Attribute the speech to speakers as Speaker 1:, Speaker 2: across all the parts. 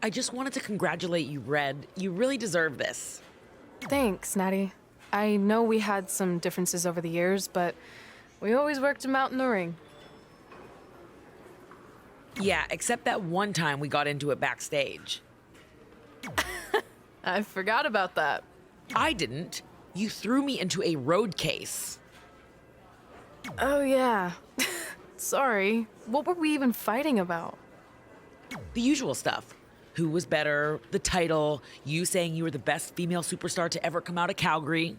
Speaker 1: I just wanted to congratulate you, Red. You really deserve this.
Speaker 2: Thanks, Natty. I know we had some differences over the years, but we always worked them out in the ring.
Speaker 1: Yeah, except that one time we got into it backstage.
Speaker 2: I forgot about that.
Speaker 1: I didn't. You threw me into a road case.
Speaker 2: Oh, yeah. Sorry. What were we even fighting about?
Speaker 1: The usual stuff. Who was better, the title, you saying you were the best female superstar to ever come out of Calgary.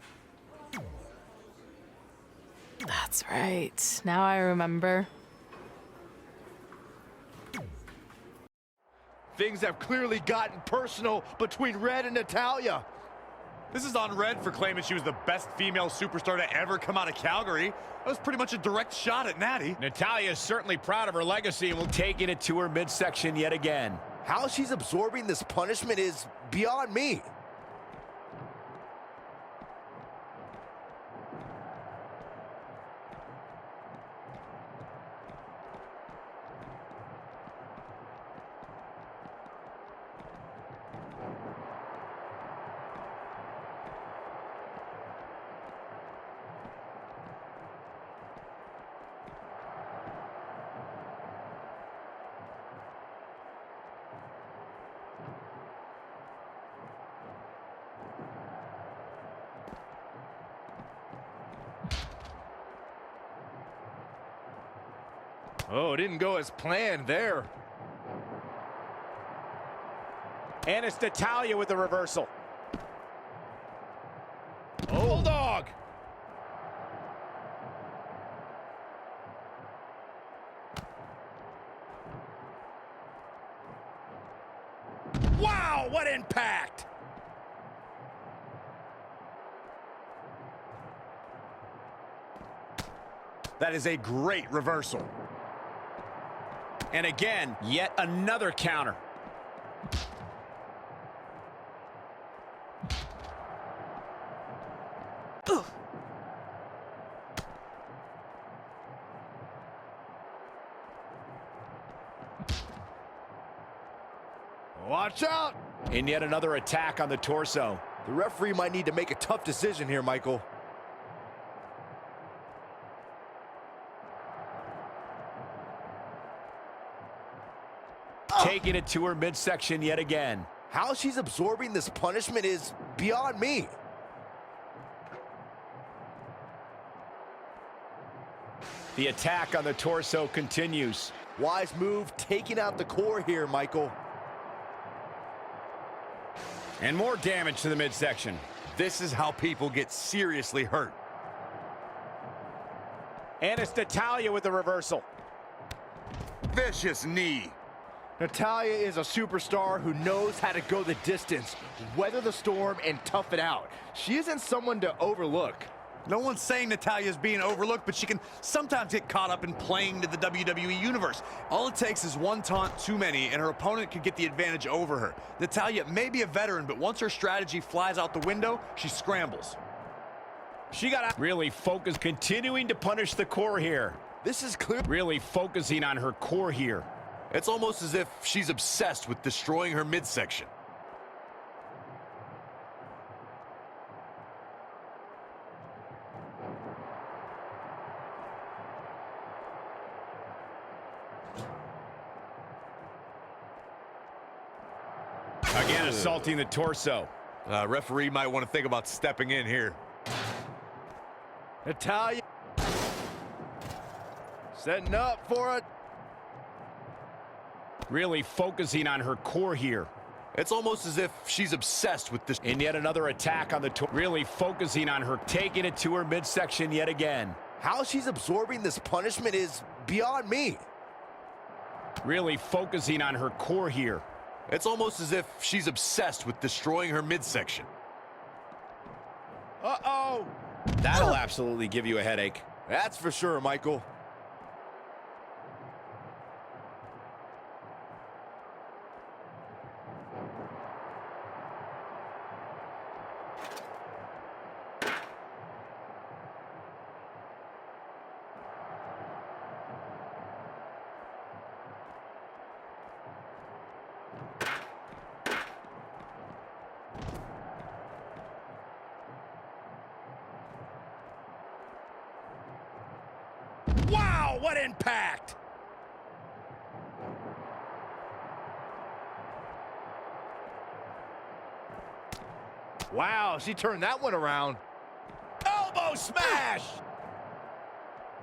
Speaker 2: That's right. Now I remember.
Speaker 3: Things have clearly gotten personal between Red and Natalya.
Speaker 4: This is on Red for claiming she was the best female superstar to ever come out of Calgary. That was pretty much a direct shot at Natty.
Speaker 5: Natalya is certainly proud of her legacy and will take it to her midsection yet again.
Speaker 3: How she's absorbing this punishment is beyond me. Oh, it didn't go as planned there.
Speaker 5: And it's Natalya with the reversal.
Speaker 3: Oh.
Speaker 5: Bulldog.
Speaker 3: Wow, what impact!
Speaker 4: That is a great reversal.
Speaker 5: And again, yet another counter.
Speaker 1: Ugh.
Speaker 3: Watch out!
Speaker 5: And yet another attack on the torso.
Speaker 3: The referee might need to make a tough decision here, Michael.
Speaker 5: Taking it to her midsection yet again.
Speaker 3: How she's absorbing this punishment is beyond me.
Speaker 5: The attack on the torso continues.
Speaker 3: Wise move, taking out the core here, Michael.
Speaker 5: And more damage to the midsection.
Speaker 4: This is how people get seriously hurt.
Speaker 5: And it's Natalya with the reversal.
Speaker 4: Vicious knee.
Speaker 3: Natalya is a superstar who knows how to go the distance, weather the storm, and tough it out. She isn't someone to overlook.
Speaker 4: No one's saying Natalya is being overlooked, but she can sometimes get caught up in playing to the WWE Universe. All it takes is one taunt too many, and her opponent could get the advantage over her. Natalya may be a veteran, but once her strategy flies out the window, she scrambles.
Speaker 5: She got really focused, continuing to punish the core here.
Speaker 3: This is clear.
Speaker 5: Really focusing on her core here.
Speaker 4: It's almost as if she's obsessed with destroying her midsection.
Speaker 5: Again, assaulting the torso.
Speaker 4: Referee might want to think about stepping in here.
Speaker 3: Natalya setting up for it.
Speaker 5: Really focusing on her core here.
Speaker 4: It's almost as if she's obsessed with this.
Speaker 5: And yet another attack on the torso. Really focusing on her, taking it to her midsection yet again.
Speaker 3: How she's absorbing this punishment is beyond me.
Speaker 5: Really focusing on her core here.
Speaker 4: It's almost as if she's obsessed with destroying her midsection.
Speaker 3: Uh-oh.
Speaker 5: That'll absolutely give you a headache.
Speaker 3: That's for sure, Michael.
Speaker 5: what impact!
Speaker 3: Wow, she turned that one around.
Speaker 5: Elbow smash!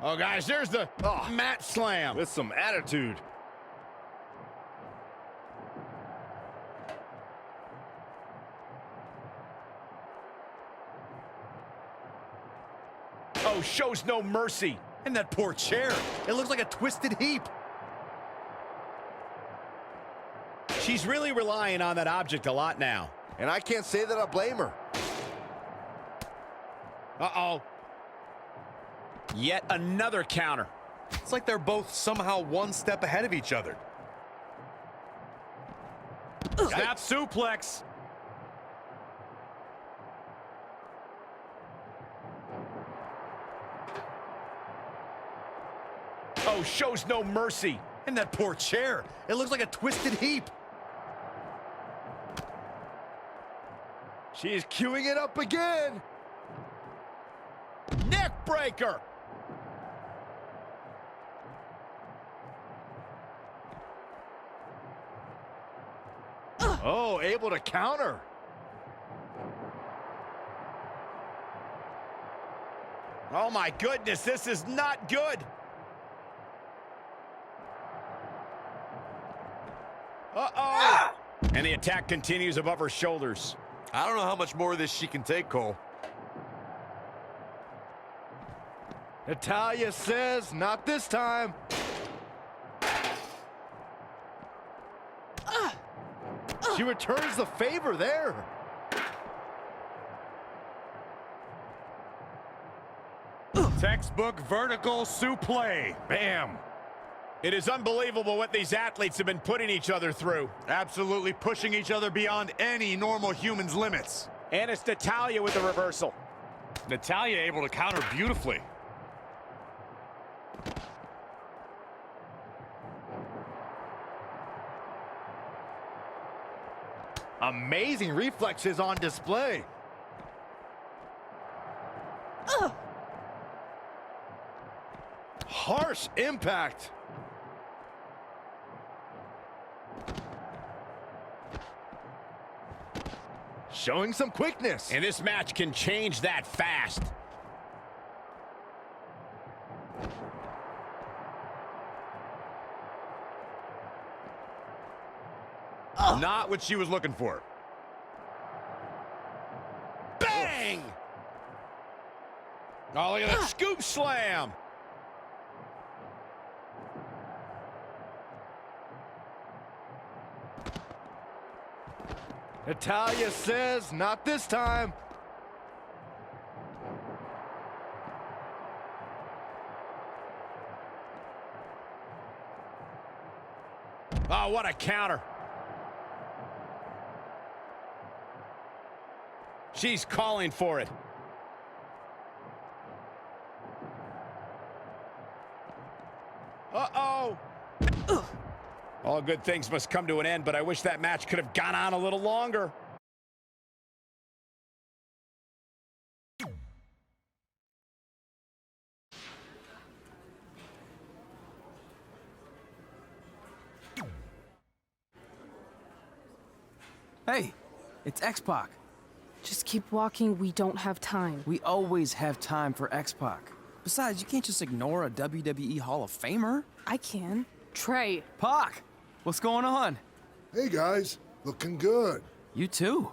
Speaker 5: Oh, guys, there's the mat slam.
Speaker 3: With some attitude.
Speaker 5: Oh, shows no mercy.
Speaker 4: And that poor chair. It looks like a twisted heap.
Speaker 5: She's really relying on that object a lot now.
Speaker 3: And I can't say that I blame her.
Speaker 5: Uh-oh. Yet another counter.
Speaker 4: It's like they're both somehow one step ahead of each other.
Speaker 5: Snap suplex. Oh, shows no mercy.
Speaker 4: And that poor chair. It looks like a twisted heap.
Speaker 3: She's queuing it up again.
Speaker 5: Neck breaker.
Speaker 3: Oh, able to counter.
Speaker 5: Oh my goodness, this is not good. Uh-oh. And the attack continues above her shoulders.
Speaker 4: I don't know how much more of this she can take, Cole.
Speaker 3: Natalya says, not this time. She returns the favor there.
Speaker 4: Textbook vertical suplex.
Speaker 3: Bam.
Speaker 5: It is unbelievable what these athletes have been putting each other through.
Speaker 4: Absolutely pushing each other beyond any normal human's limits.
Speaker 5: And it's Natalya with the reversal.
Speaker 4: Natalya able to counter beautifully.
Speaker 3: Amazing reflexes on display. Harsh impact. Showing some quickness.
Speaker 5: And this match can change that fast.
Speaker 4: Not what she was looking for.
Speaker 5: Bang! Oh, look at that scoop slam.
Speaker 3: Natalya says, not this time.
Speaker 5: Oh, what a counter. She's calling for it. Uh-oh. All good things must come to an end, but I wish that match could have gone on a little longer.
Speaker 6: Hey, it's X-Pac.
Speaker 2: Just keep walking, we don't have time.
Speaker 6: We always have time for X-Pac. Besides, you can't just ignore a WWE Hall of Famer.
Speaker 2: I can. Trey.
Speaker 6: Pac, what's going on?
Speaker 7: Hey guys, looking good.
Speaker 6: You too.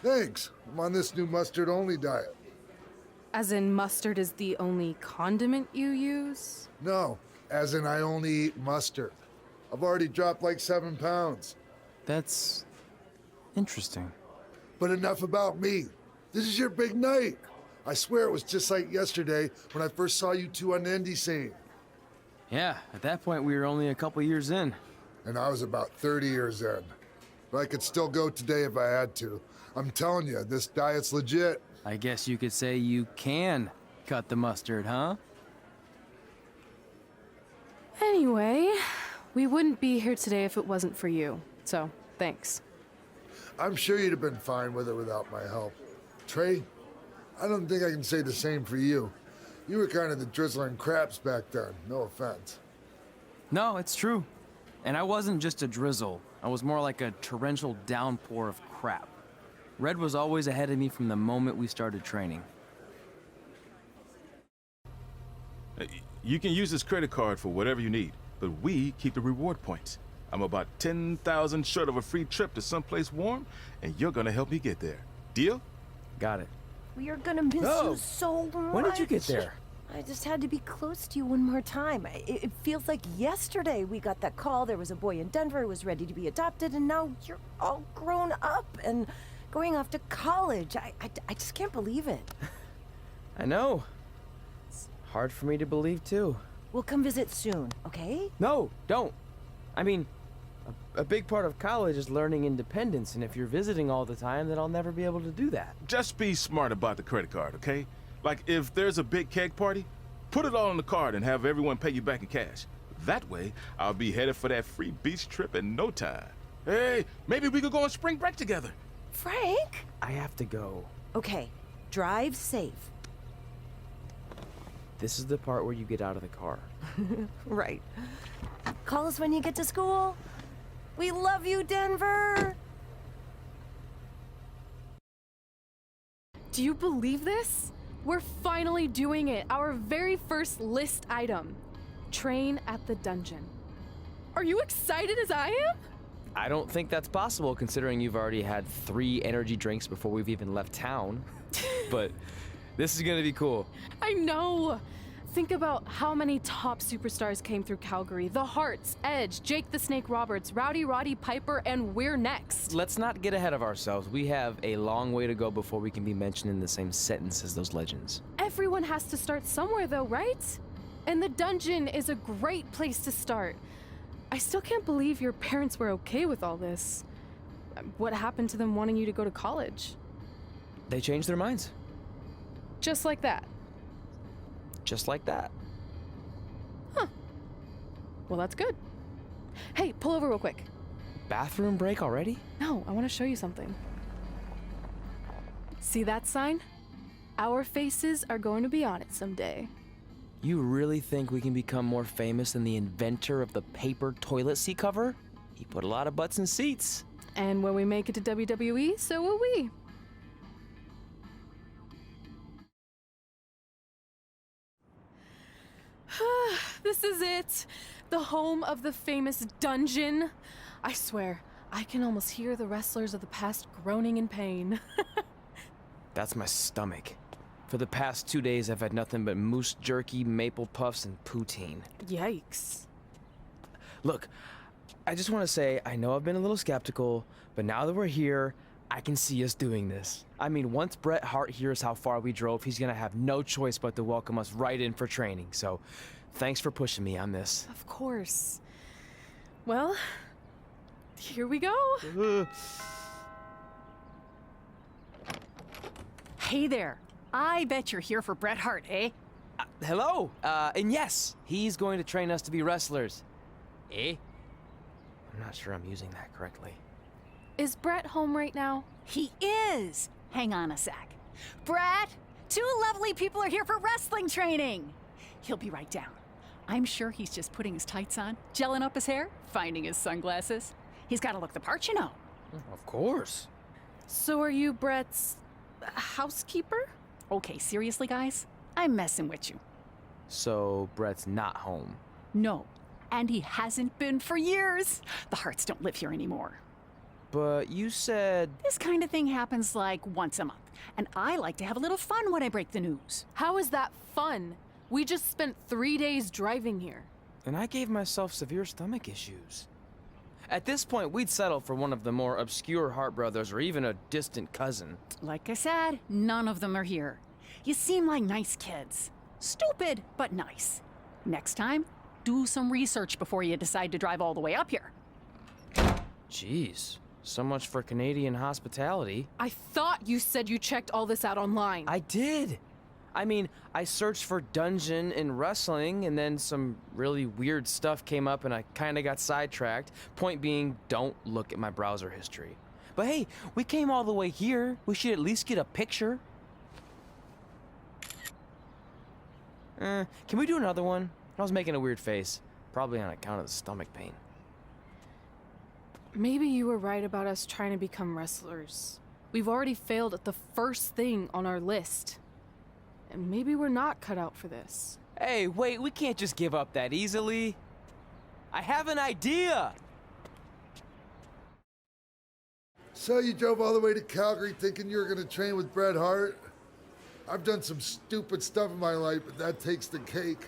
Speaker 7: Thanks. I'm on this new mustard-only diet.
Speaker 2: As in mustard is the only condiment you use?
Speaker 7: No, as in I only eat mustard. I've already dropped like 7 pounds.
Speaker 6: That's interesting.
Speaker 7: But enough about me. This is your big night. I swear it was just like yesterday when I first saw you two on the indie scene.
Speaker 6: Yeah, at that point we were only a couple years in.
Speaker 7: And I was about 30 years in. But I could still go today if I had to. I'm telling you, this diet's legit.
Speaker 6: I guess you could say you can cut the mustard, huh?
Speaker 2: Anyway, we wouldn't be here today if it wasn't for you. So, thanks.
Speaker 7: I'm sure you'd have been fine with it without my help. Trey, I don't think I can say the same for you. You were kind of the drizzling crabs back then, no offense.
Speaker 6: No, it's true. And I wasn't just a drizzle. I was more like a torrential downpour of crap. Red was always ahead of me from the moment we started training.
Speaker 8: You can use this credit card for whatever you need, but we keep the reward points. I'm about 10,000 short of a free trip to someplace warm, and you're gonna help me get there. Deal?
Speaker 6: Got it.
Speaker 9: We are gonna miss you so much.
Speaker 6: When did you get there?
Speaker 9: I just had to be close to you one more time. It feels like yesterday we got that call. There was a boy in Denver who was ready to be adopted, and now you're all grown up and going off to college. I just can't believe it.
Speaker 10: I know. It's hard for me to believe, too.
Speaker 9: We'll come visit soon, okay?
Speaker 10: No, don't. I mean, a big part of college is learning independence, and if you're visiting all the time, then I'll never be able to do that.
Speaker 8: Just be smart about the credit card, okay? Like, if there's a big keg party, put it all on the card and have everyone pay you back in cash. That way, I'll be headed for that free beach trip in no time. Hey, maybe we could go on spring break together.
Speaker 9: Frank?
Speaker 10: I have to go.
Speaker 9: Okay, drive safe.
Speaker 10: This is the part where you get out of the car.
Speaker 9: Right. Call us when you get to school. We love you, Denver!
Speaker 2: Do you believe this? We're finally doing it. Our very first list item. Train at the dungeon. Are you excited as I am?
Speaker 10: I don't think that's possible, considering you've already had 3 energy drinks before we've even left town. But this is gonna be cool.
Speaker 2: I know. Think about how many top superstars came through Calgary. The Hearts, Edge, Jake the Snake Roberts, Rowdy Roddy Piper, and we're next.
Speaker 10: Let's not get ahead of ourselves. We have a long way to go before we can be mentioned in the same sentence as those legends.
Speaker 2: Everyone has to start somewhere though, right? And the dungeon is a great place to start. I still can't believe your parents were okay with all this. What happened to them wanting you to go to college?
Speaker 10: They changed their minds.
Speaker 2: Just like that.
Speaker 10: Just like that.
Speaker 2: Huh. Well, that's good. Hey, pull over real quick.
Speaker 10: Bathroom break already?
Speaker 2: No, I want to show you something. See that sign? Our faces are going to be on it someday.
Speaker 10: You really think we can become more famous than the inventor of the paper toilet seat cover? He put a lot of butts in seats.
Speaker 2: And when we make it to WWE, so will we. This is it. The home of the famous dungeon. I swear, I can almost hear the wrestlers of the past groaning in pain.
Speaker 10: That's my stomach. For the past 2 days, I've had nothing but moose jerky, maple puffs, and poutine.
Speaker 2: Yikes.
Speaker 10: Look, I just want to say, I know I've been a little skeptical, but now that we're here, I can see us doing this. I mean, once Bret Hart hears how far we drove, he's gonna have no choice but to welcome us right in for training. So, thanks for pushing me on this.
Speaker 2: Of course. Well, here we go.
Speaker 11: Hey there. I bet you're here for Bret Hart, eh?
Speaker 10: Hello, and yes, he's going to train us to be wrestlers. Eh? I'm not sure I'm using that correctly.
Speaker 2: Is Bret home right now?
Speaker 11: He is. Hang on a sec. Bret, 2 lovely people are here for wrestling training. He'll be right down. I'm sure he's just putting his tights on, gelling up his hair, finding his sunglasses. He's got to look the part, you know.
Speaker 10: Of course.
Speaker 2: So are you Bret's housekeeper?
Speaker 11: Okay, seriously, guys? I'm messing with you.
Speaker 10: So, Bret's not home.
Speaker 11: No, and he hasn't been for years. The Harts don't live here anymore.
Speaker 10: But you said...
Speaker 11: This kind of thing happens like once a month, and I like to have a little fun when I break the news.
Speaker 2: How is that fun? We just spent 3 days driving here.
Speaker 10: And I gave myself severe stomach issues. At this point, we'd settle for one of the more obscure Hart brothers or even a distant cousin.
Speaker 11: Like I said, none of them are here. You seem like nice kids. Stupid, but nice. Next time, do some research before you decide to drive all the way up here.
Speaker 10: Jeez, so much for Canadian hospitality.
Speaker 2: I thought you said you checked all this out online.
Speaker 10: I did. I mean, I searched for dungeon in wrestling, and then some really weird stuff came up, and I kind of got sidetracked. Point being, don't look at my browser history. But hey, we came all the way here. We should at least get a picture. Can we do another one? I was making a weird face, probably on account of the stomach pain.
Speaker 2: Maybe you were right about us trying to become wrestlers. We've already failed at the first thing on our list. And maybe we're not cut out for this.
Speaker 10: Hey, wait, we can't just give up that easily. I have an idea!
Speaker 7: So you drove all the way to Calgary thinking you were going to train with Bret Hart? I've done some stupid stuff in my life, but that takes the cake.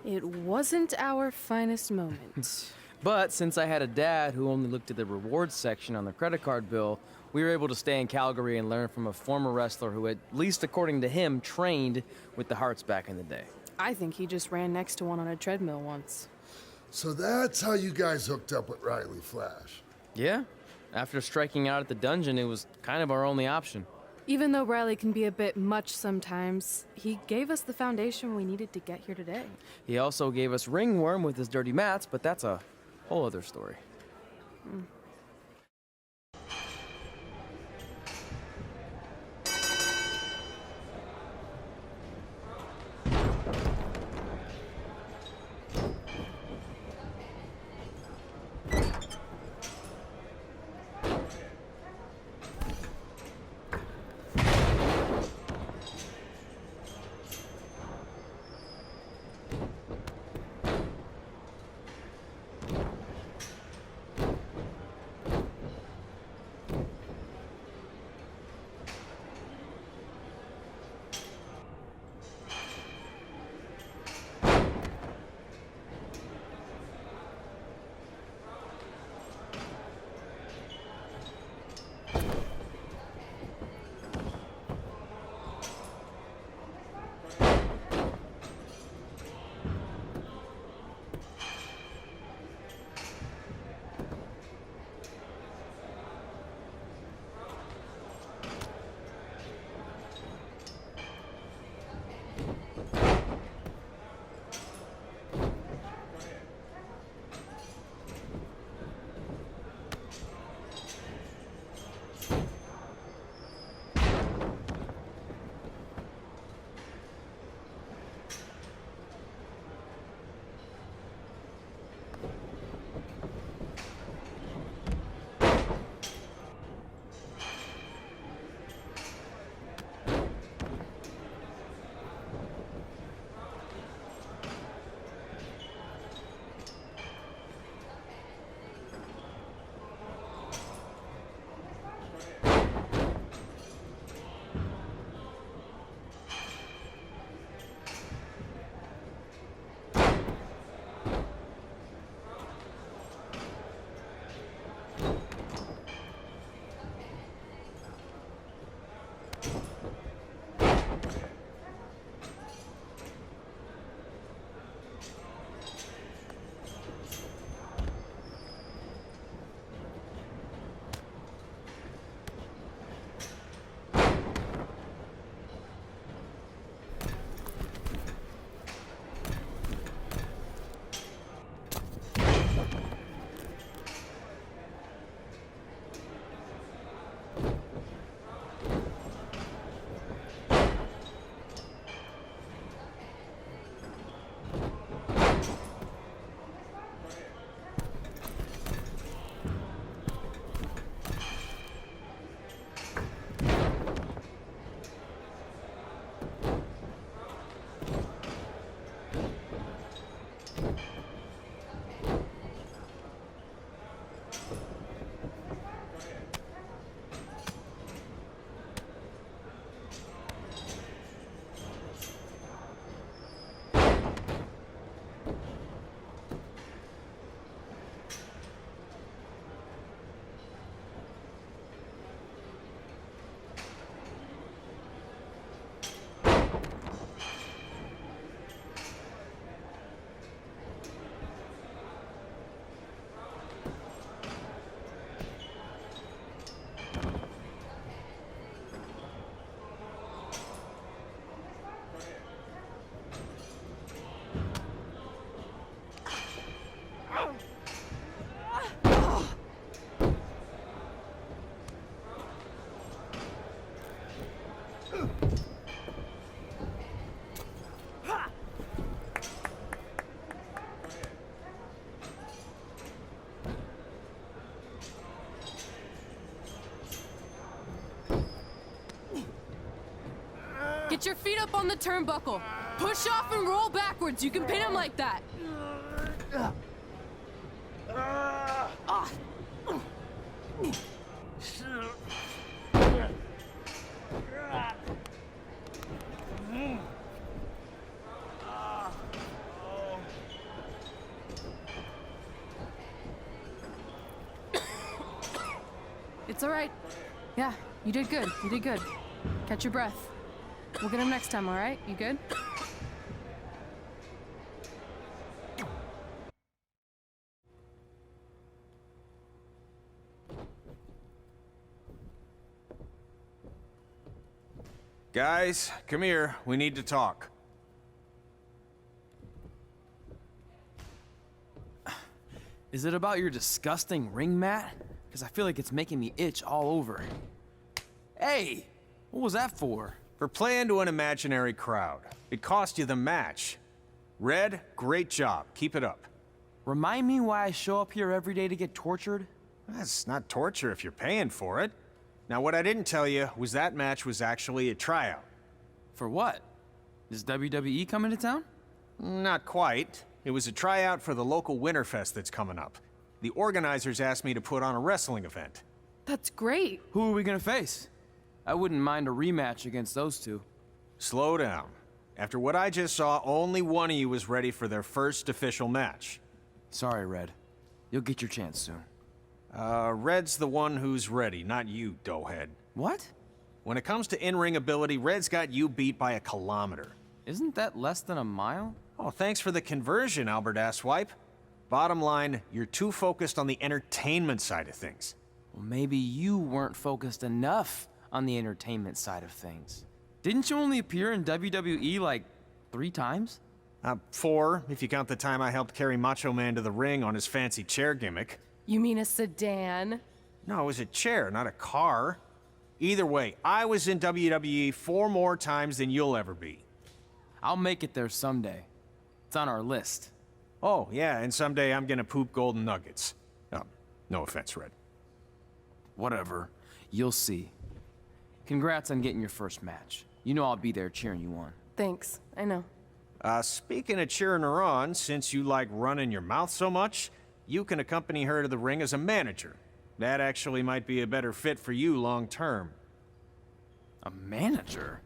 Speaker 2: It wasn't our finest moment.
Speaker 10: But since I had a dad who only looked at the rewards section on the credit card bill, we were able to stay in Calgary and learn from a former wrestler who, at least according to him, trained with the Harts back in the day.
Speaker 2: I think he just ran next to one on a treadmill once.
Speaker 7: So that's how you guys hooked up with Riley Flash.
Speaker 10: Yeah. After striking out at the dungeon, it was kind of our only option.
Speaker 2: Even though Riley can be a bit much sometimes, he gave us the foundation we needed to get here today.
Speaker 10: He also gave us Ringworm with his dirty mats, but that's a whole other story.
Speaker 2: Get your feet up on the turnbuckle. Push off and roll backwards. You can pin him like that. It's all right. Yeah, you did good. You did good. Catch your breath. We'll get him next time, all right? You good?
Speaker 12: Guys, come here. We need to talk.
Speaker 6: Is it about your disgusting ring mat? Because I feel like it's making me itch all over. Hey, what was that for?
Speaker 12: For playing to an imaginary crowd. It cost you the match. Red, great job. Keep it up.
Speaker 6: Remind me why I show up here every day to get tortured?
Speaker 12: That's not torture if you're paying for it. Now, what I didn't tell you was that match was actually a tryout.
Speaker 6: For what? Is WWE coming to town?
Speaker 12: Not quite. It was a tryout for the local Winterfest that's coming up. The organizers asked me to put on a wrestling event.
Speaker 2: That's great.
Speaker 6: Who are we gonna face? I wouldn't mind a rematch against those two.
Speaker 12: Slow down. After what I just saw, only one of you was ready for their first official match.
Speaker 6: Sorry, Red. You'll get your chance soon.
Speaker 12: Red's the one who's ready, not you, doughhead.
Speaker 6: What?
Speaker 12: When it comes to in-ring ability, Red's got you beat by a kilometer.
Speaker 6: Isn't that less than a mile?
Speaker 12: Oh, thanks for the conversion, Albert Asswipe. Bottom line, you're too focused on the entertainment side of things.
Speaker 6: Well, maybe you weren't focused enough on the entertainment side of things. Didn't you only appear in WWE like 3 times?
Speaker 12: 4, if you count the time I helped carry Macho Man to the ring on his fancy chair gimmick.
Speaker 2: You mean a sedan?
Speaker 12: No, it was a chair, not a car. Either way, I was in WWE 4 more times than you'll ever be.
Speaker 6: I'll make it there someday. It's on our list.
Speaker 12: Oh, yeah, and someday I'm gonna poop golden nuggets. No offense, Red.
Speaker 6: Whatever. You'll see. Congrats on getting your first match. You know I'll be there cheering you on.
Speaker 2: Thanks. I know.
Speaker 12: Speaking of cheering her on, since you like running your mouth so much, you can accompany her to the ring as a manager. That actually might be a better fit for you long term.
Speaker 6: A manager?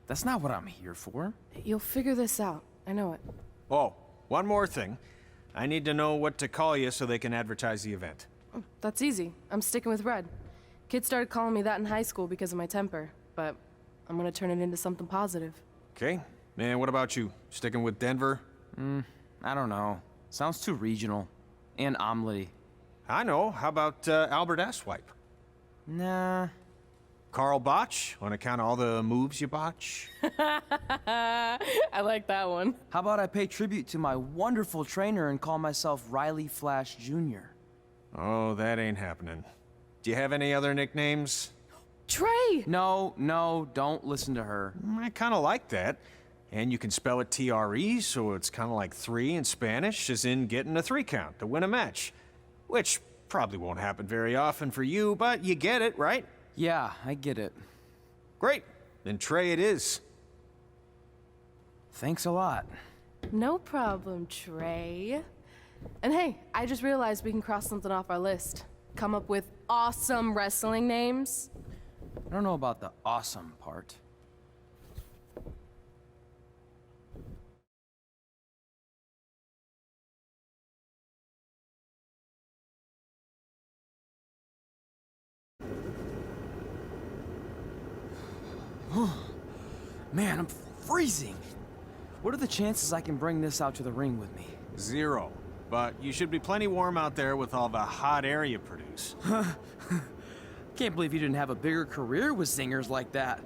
Speaker 6: That's not what I'm here for.
Speaker 2: You'll figure this out. I know it.
Speaker 12: Oh, one more thing. I need to know what to call you so they can advertise the event.
Speaker 2: Oh, that's easy. I'm sticking with Red. Kids started calling me that in high school because of my temper, but I'm gonna turn it into something positive.
Speaker 12: Okay. And what about you? Sticking with Denver?
Speaker 6: I don't know. Sounds too regional. And omelette-y.
Speaker 12: I know. How about Albert Asswipe?
Speaker 6: Nah.
Speaker 12: Carl Botch, on account of all the moves you botch?
Speaker 2: I like that one.
Speaker 6: How about I pay tribute to my wonderful trainer and call myself Riley Flash Jr.?
Speaker 12: Oh, that ain't happening. Do you have any other nicknames?
Speaker 2: Trey!
Speaker 6: No, don't listen to her.
Speaker 12: I kind of like that. And you can spell it T-R-E, so it's kind of like 3 in Spanish, as in getting a 3 count to win a match. Which probably won't happen very often for you, but you get it, right?
Speaker 6: Yeah, I get it.
Speaker 12: Great. Then Trey it is.
Speaker 6: Thanks a lot.
Speaker 2: No problem, Trey. And hey, I just realized we can cross something off our list. Come up with awesome wrestling names.
Speaker 6: I don't know about the awesome part. Man, I'm freezing. What are the chances I can bring this out to the ring with me?
Speaker 12: 0. But you should be plenty warm out there with all the hot air you produce.
Speaker 6: Can't believe you didn't have a bigger career with singers like that.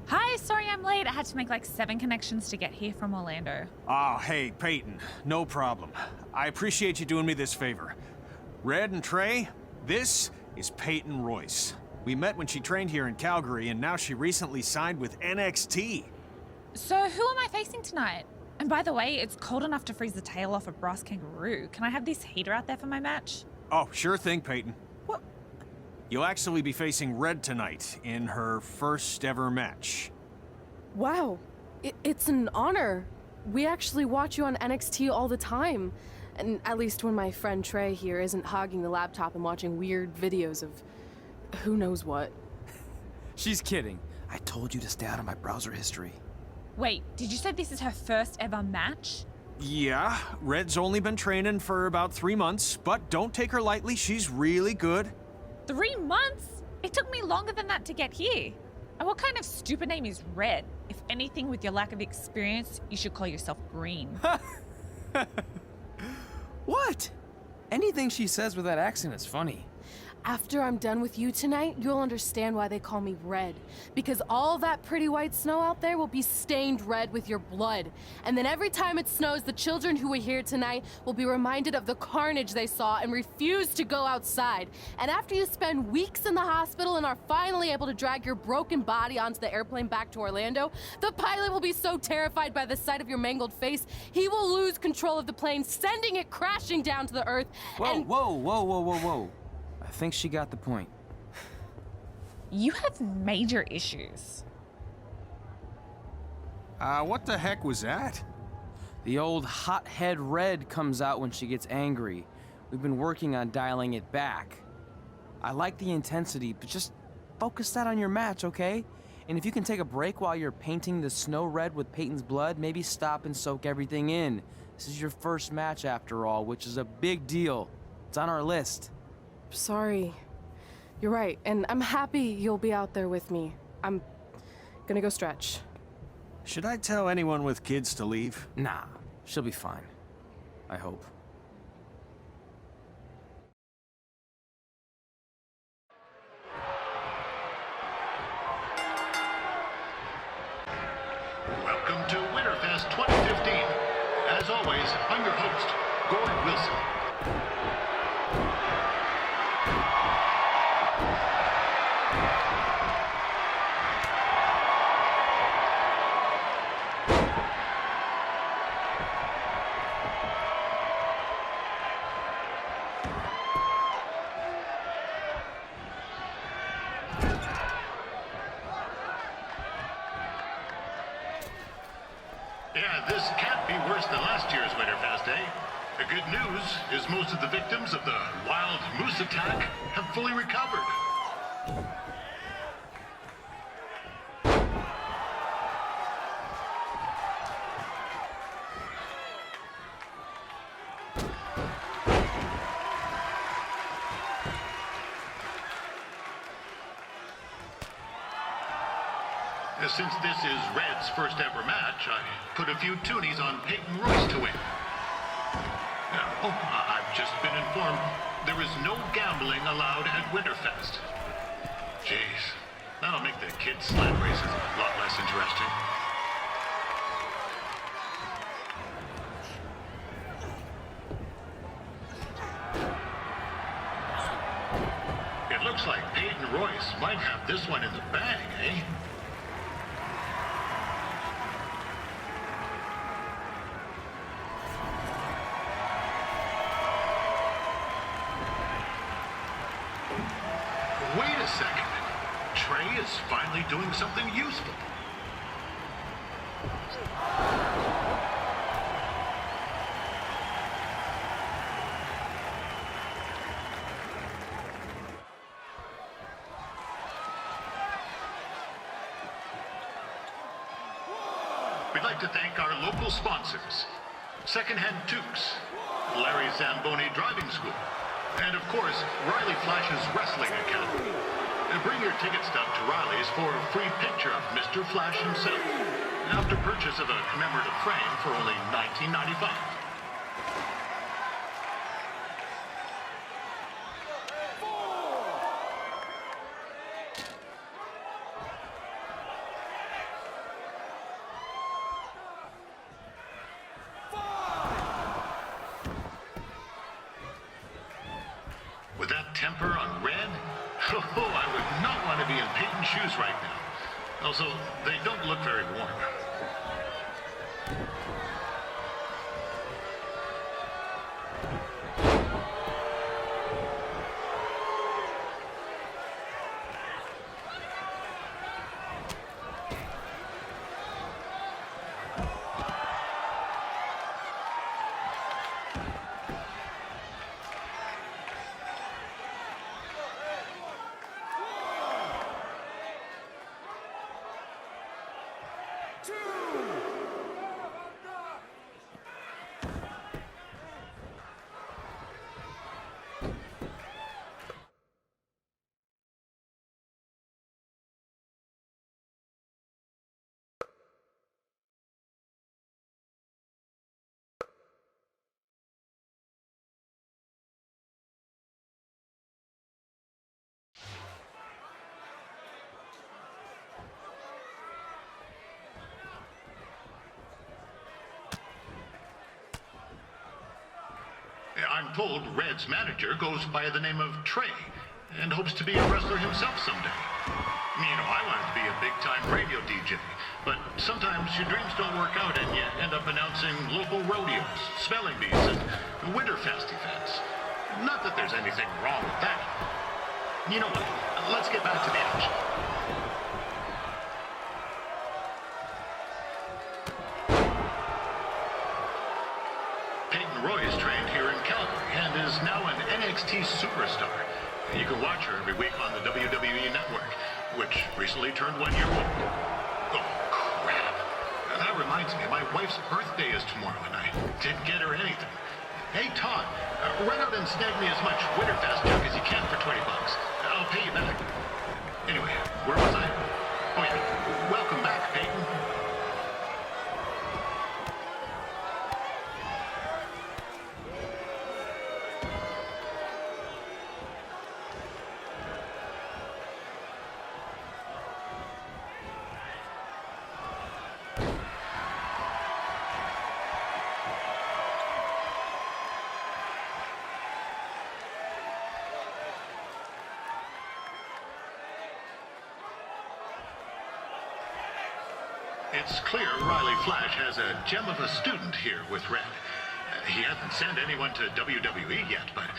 Speaker 13: Hi, sorry I'm late. I had to make like 7 connections to get here from Orlando.
Speaker 12: Oh, hey, Peyton. No problem. I appreciate you doing me this favor. Red and Trey, this is Peyton Royce. We met when she trained here in Calgary, and now she recently signed with NXT.
Speaker 13: So who am I facing tonight? And by the way, it's cold enough to freeze the tail off a brass kangaroo. Can I have this heater out there for my match?
Speaker 12: Oh, sure thing, Peyton. You'll actually be facing Red tonight in her first ever match.
Speaker 2: Wow, it's an honor. We actually watch you on NXT all the time. And at least when my friend Trey here isn't hogging the laptop and watching weird videos of who knows what.
Speaker 6: She's kidding. I told you to stay out of my browser history.
Speaker 13: Wait, did you say this is her first ever match?
Speaker 12: Yeah, Red's only been training for about 3 months, but don't take her lightly, she's really good.
Speaker 13: 3 months? It took me longer than that to get here. And what kind of stupid name is Red? If anything, with your lack of experience, you should call yourself Green.
Speaker 6: What? Anything she says with that accent is funny.
Speaker 2: After I'm done with you tonight, you'll understand why they call me Red. Because all that pretty white snow out there will be stained red with your blood. And then every time it snows, the children who were here tonight will be reminded of the carnage they saw and refuse to go outside. And after you spend weeks in the hospital and are finally able to drag your broken body onto the airplane back to Orlando, the pilot will be so terrified by the sight of your mangled face, he will lose control of the plane, sending it crashing down to the earth.
Speaker 6: Whoa. I think she got the point.
Speaker 13: You have major issues.
Speaker 12: What the heck was that?
Speaker 6: The old hothead Red comes out when she gets angry. We've been working on dialing it back. I like the intensity, but just focus that on your match, okay? And if you can take a break while you're painting the snow red with Peyton's blood, maybe stop and soak everything in. This is your first match after all, which is a big deal. It's on our list.
Speaker 2: Sorry. You're right, and I'm happy you'll be out there with me. I'm gonna go stretch.
Speaker 12: Should I tell anyone with kids to leave?
Speaker 6: Nah, she'll be fine. I hope.
Speaker 14: Welcome to Winterfest 2015. As always, I'm your host, Gord Wilson. Yeah, this can't be worse than last year's Winterfest, eh? The good news is most of the victims of the wild moose attack have fully recovered. Since this is Red's first ever match, I put a few toonies on Peyton Royce to win. I've just been informed there is no gambling allowed at Winterfest. Jeez, that'll make the kids' sled races a lot less interesting. It looks like Peyton Royce might have this one in the bag, eh? Wait a second. Trey is finally doing something useful. We'd like to thank our local sponsors, Secondhand Tukes, Larry Zamboni Driving School, and of course, Riley Flash's Wrestling Academy. And bring your ticket stub to Riley's for a free picture of Mr. Flash himself, after purchase of a commemorative frame for only $19.95. With that temper on Red, I would not want to be in Peyton's shoes right now. Also, they don't look very warm. told Red's manager goes by the name of Trey and hopes to be a wrestler himself someday. You know, I wanted to be a big-time radio DJ, but sometimes your dreams don't work out and you end up announcing local rodeos, spelling bees, and Winterfest events. Not that there's anything wrong with that. You know what? Let's get back to the action. Peyton Roy is trained here in Calgary and is now an NXT superstar. You can watch her every week on the WWE Network, which recently turned 1 year old. Oh, crap. That reminds me, my wife's birthday is tomorrow, and I didn't get her anything. Hey, Todd, run out and snag me as much Winterfest junk as you can for $20. I'll pay you back. Anyway, where was I? Oh, yeah. Welcome back, Peyton. It's clear Riley Flash has a gem of a student here with Red. He hasn't sent anyone to WWE yet, but...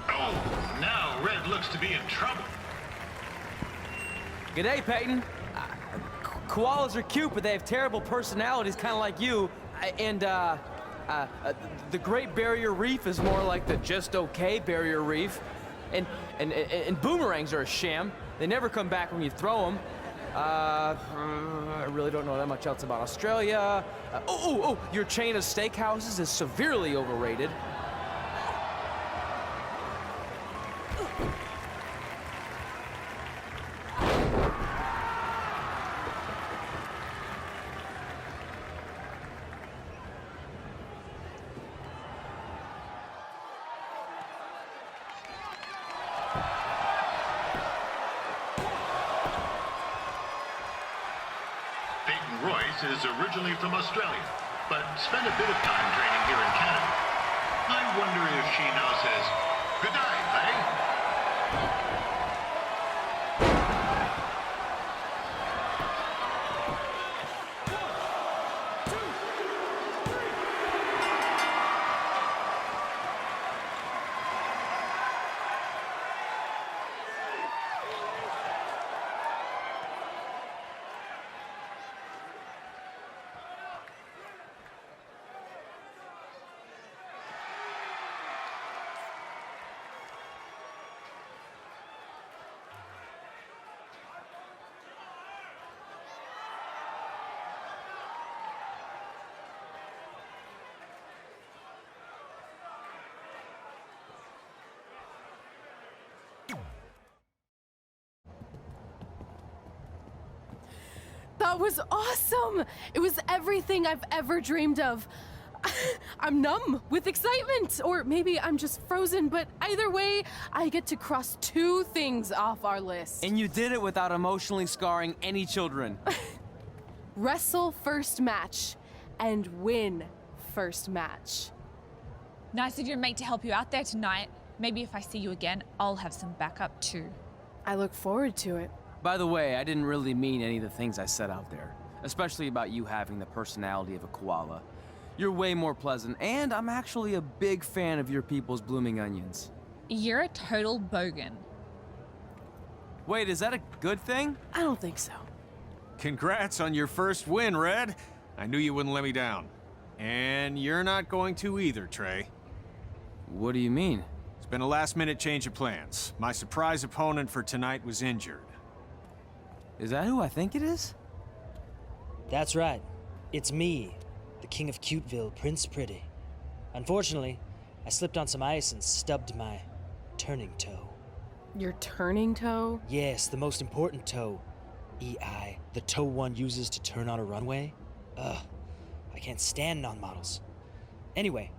Speaker 14: Oh, now Red looks to be in trouble.
Speaker 10: G'day, Peyton. Koalas are cute, but they have terrible personalities, kind of like you. The Great Barrier Reef is more like the just okay Barrier Reef. And boomerangs are a sham. They never come back when you throw them. I really don't know that much else about Australia. Your chain of steakhouses is severely overrated.
Speaker 14: Is originally from Australia, but spent a bit of time training here in Canada. I wonder if she now says, "Good night, eh?"
Speaker 2: That was awesome! It was everything I've ever dreamed of. I'm numb with excitement, or maybe I'm just frozen, but either way, I get to cross 2 things off our list.
Speaker 6: And you did it without emotionally scarring any children.
Speaker 2: Wrestle first match and win first match.
Speaker 13: Nice of your mate to help you out there tonight. Maybe if I see you again, I'll have some backup too.
Speaker 2: I look forward to it.
Speaker 6: By the way, I didn't really mean any of the things I said out there, especially about you having the personality of a koala. You're way more pleasant, and I'm actually a big fan of your people's blooming onions.
Speaker 13: You're a total bogan.
Speaker 6: Wait, is that a good thing?
Speaker 2: I don't think so.
Speaker 12: Congrats on your first win, Red. I knew you wouldn't let me down. And you're not going to either, Trey.
Speaker 6: What do you mean?
Speaker 12: It's been a last-minute change of plans. My surprise opponent for tonight was injured.
Speaker 6: Is that who I think it is?
Speaker 15: That's right. It's me, the King of Cuteville, Prince Pretty. Unfortunately, I slipped on some ice and stubbed my turning toe.
Speaker 2: Your turning toe?
Speaker 15: Yes, the most important toe. EI, the toe one uses to turn on a runway. Ugh, I can't stand non-models. Anyway,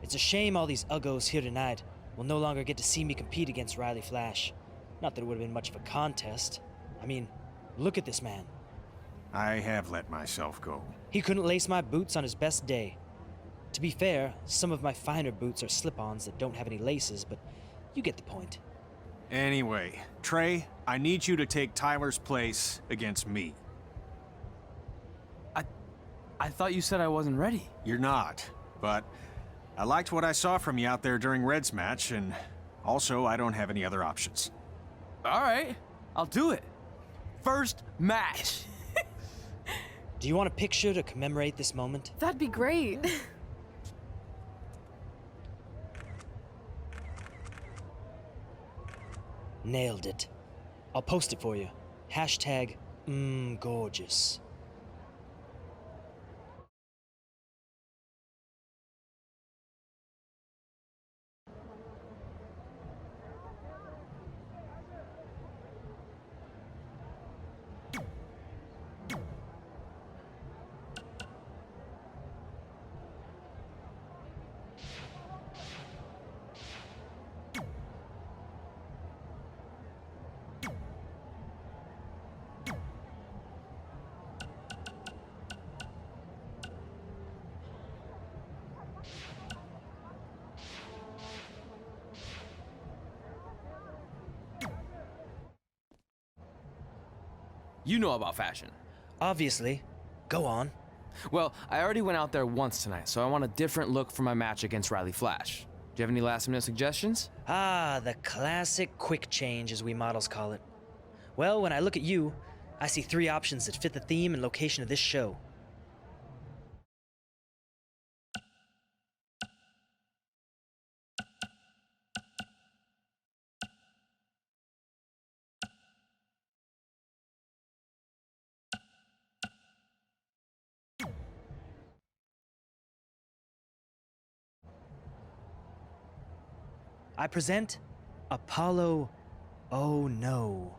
Speaker 15: it's a shame all these uggos here tonight will no longer get to see me compete against Riley Flash. Not that it would have been much of a contest. I mean, look at this man.
Speaker 12: I have let myself go.
Speaker 15: He couldn't lace my boots on his best day. To be fair, some of my finer boots are slip-ons that don't have any laces, but you get the point.
Speaker 12: Anyway, Trey, I need you to take Tyler's place against me.
Speaker 6: I thought you said I wasn't ready.
Speaker 12: You're not, but I liked what I saw from you out there during Red's match, and also I don't have any other options.
Speaker 6: All right, I'll do it. First match.
Speaker 15: Do you want a picture to commemorate this moment?
Speaker 2: That'd be great.
Speaker 15: Nailed it. I'll post it for you. Hashtag, gorgeous.
Speaker 6: You know about fashion.
Speaker 15: Obviously. Go on.
Speaker 6: Well, I already went out there once tonight, so I want a different look for my match against Riley Flash. Do you have any last-minute suggestions?
Speaker 15: Ah, the classic quick change, as we models call it. Well, when I look at you, I see 3 options that fit the theme and location of this show. I present Apollo Oh No.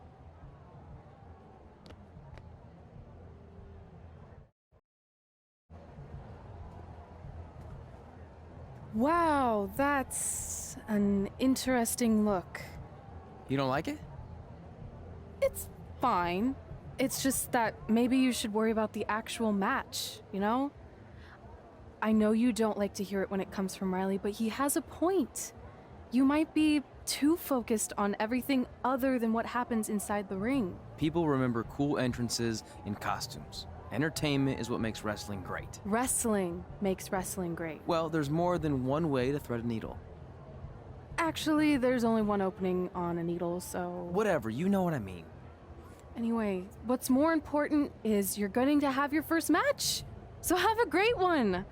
Speaker 2: Wow, that's an interesting look.
Speaker 6: You don't like it?
Speaker 2: It's fine. It's just that maybe you should worry about the actual match, you know? I know you don't like to hear it when it comes from Riley, but he has a point. You might be too focused on everything other than what happens inside the ring.
Speaker 6: People remember cool entrances and costumes. Entertainment is what makes wrestling great.
Speaker 2: Wrestling makes wrestling great.
Speaker 6: Well, there's more than one way to thread a needle.
Speaker 2: Actually, there's only one opening on a needle, so...
Speaker 6: Whatever, you know what I mean.
Speaker 2: Anyway, what's more important is you're going to have your first match. So have a great one.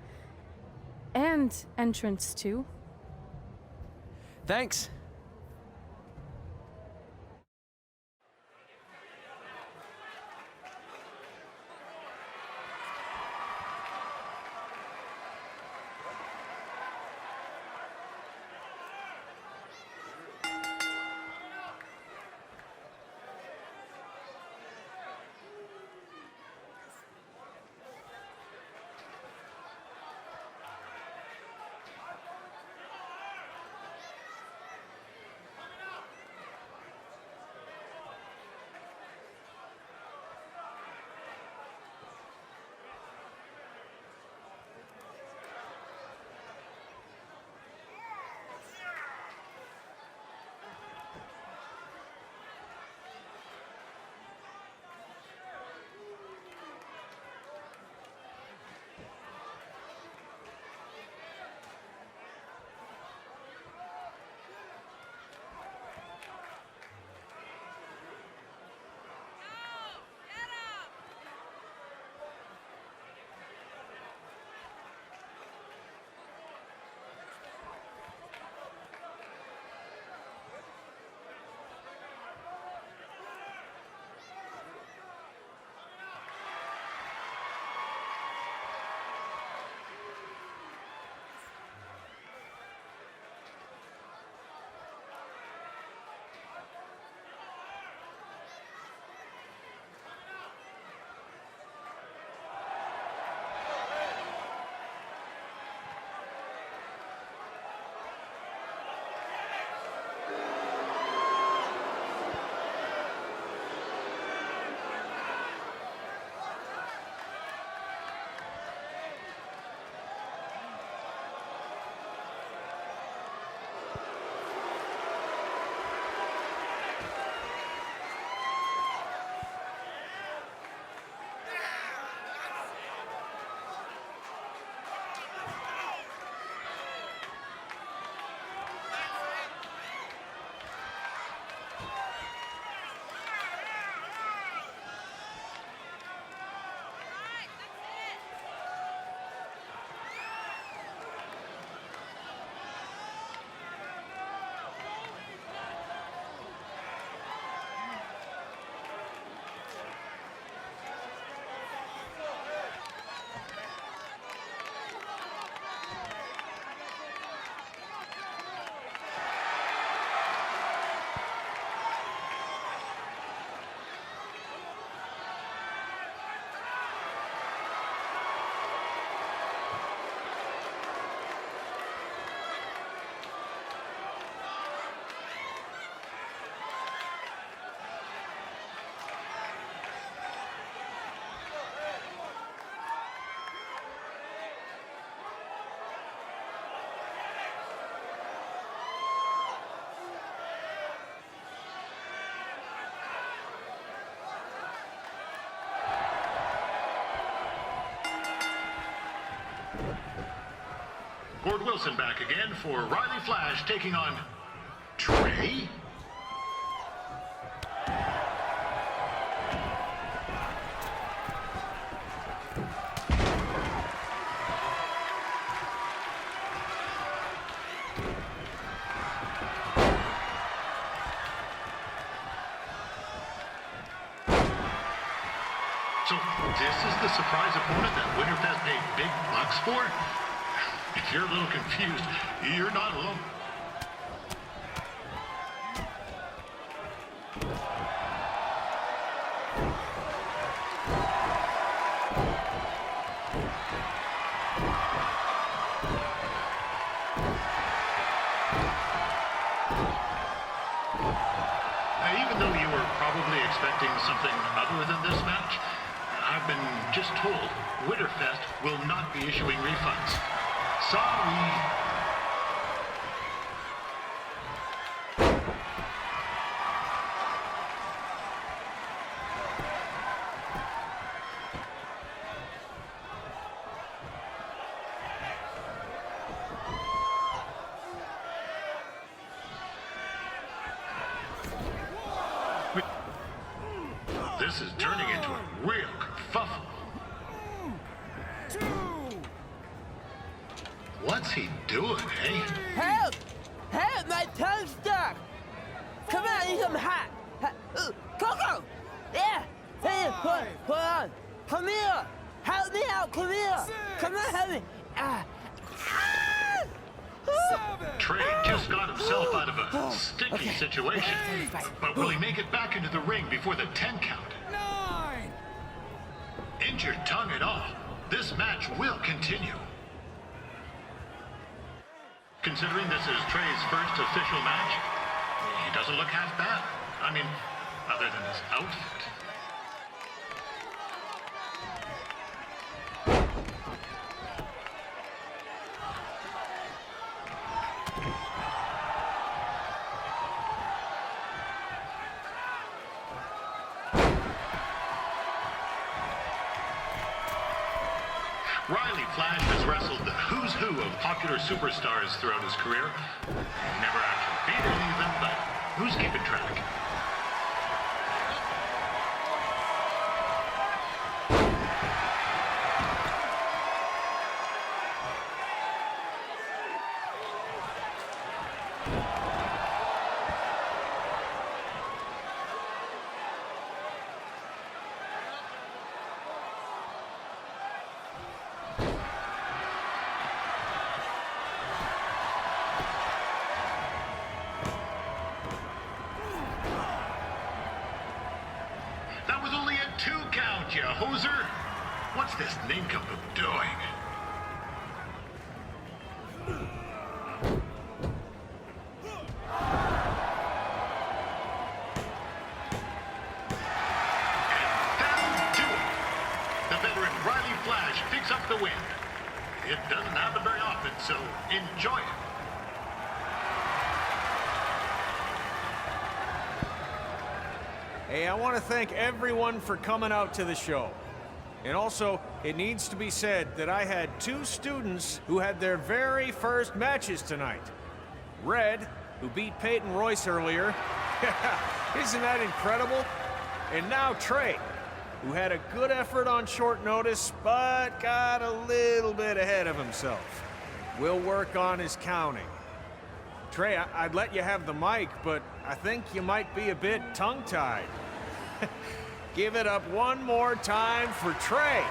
Speaker 2: And entrance, too.
Speaker 6: Thanks.
Speaker 14: Gord Wilson back again for Riley Flash taking on Trey. So this is the surprise opponent that Winterfest paid big bucks for? If you're a little confused, you're not alone. Even though you were probably expecting something other than this match, I've been just told Winterfest will not be issuing refunds. Sorry. This is turning into a real kerfuffle. What's he doing, eh?
Speaker 16: Help! Help! My tongue's stuck! Come on, I need some hot! Coco! Yeah! Hey, hold on! Come here! Help me out! Come here! Come on, help me!
Speaker 14: Trey just got himself out of a sticky situation. But will he make it back into the ring before the 10 count? 9! Injured tongue and all, this match will continue. Considering this is Trey's first official match, he doesn't look half bad. I mean, other than his outfit. Riley Flash has wrestled the who's who of popular superstars throughout his career. Never actually beat any of them, but who's keeping track? That was only a 2 count, you hoser. What's this nincompoop doing? And that'll do it. The veteran Riley Flash picks up the win. It doesn't happen very often, so enjoy it.
Speaker 12: Hey, I want to thank everyone for coming out to the show. And also, it needs to be said that I had 2 students who had their very first matches tonight. Red, who beat Peyton Royce earlier. Isn't that incredible? And now Trey, who had a good effort on short notice, but got a little bit ahead of himself. We'll work on his counting. Trey, I'd let you have the mic, but I think you might be a bit tongue-tied. Give it up one more time for Trey.